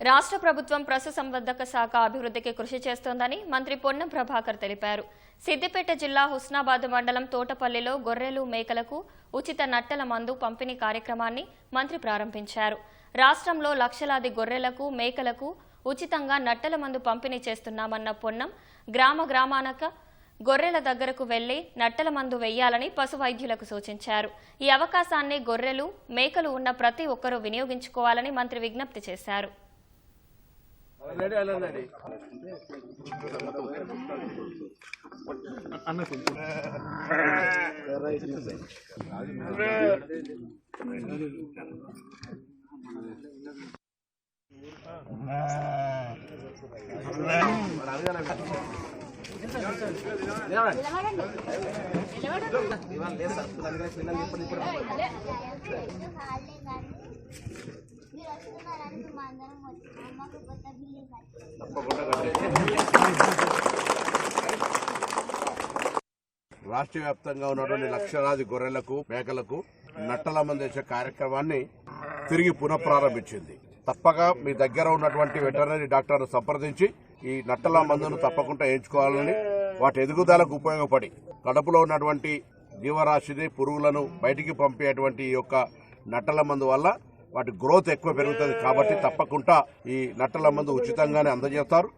రాష్ట్ర ప్రభుత్వం పశుసంవర్ధక శాఖ అభివృద్ధికి కృషి చేస్తోందని మంత్రి పొన్నం ప్రభాకర్ తెలిపారు. సిద్దిపేట జిల్లా హుస్నాబాద్ మండలం తోటపల్లిలో గొర్రెలు మేకలకు ఉచిత నట్టల మందు పంపిణీ కార్యక్రమాన్ని మంత్రి ప్రారంభించారు. రాష్ట్రంలో లక్షలాది గొర్రెలకు మేకలకు ఉచితంగా నట్టల మందు పంపిణీ చేస్తున్నామన్న పొన్నం గ్రామానక గొర్రెల దగ్గరకు వెళ్లి నట్టల మందు వెయ్యాలని పశు వైద్యులకు సూచించారు. ఈ అవకాశాన్ని గొర్రెలు మేకలు ఉన్న ప్రతి ఒక్కరూ వినియోగించుకోవాలని మంత్రి విజ్ఞప్తి చేశారు. రాష్ట్ర వ్యాప్తంగా ఉన్నటువంటి లక్షలాది గొర్రెలకు మేకలకు నట్టల మందు వేసే కార్యక్రమాన్ని తిరిగి పునఃప్రారంభించింది. తప్పక మీ దగ్గర ఉన్నటువంటి వెటర్నరీ డాక్టర్ను సంప్రదించి ఈ నట్టల మందును తప్పకుండా వేయించుకోవాలని, వాటి ఎదుగుదలకు ఉపయోగపడి కడుపులో ఉన్నటువంటి జీవరాశిని పురుగులను బయటికి పంపేటువంటి ఈ యొక్క నట్టల మందు వల్ల వాటి గ్రోత్ ఎక్కువ పెరుగుతుంది. కాబట్టి తప్పకుండా ఈ నట్టల మందు ఉచితంగానే అందజేస్తారు.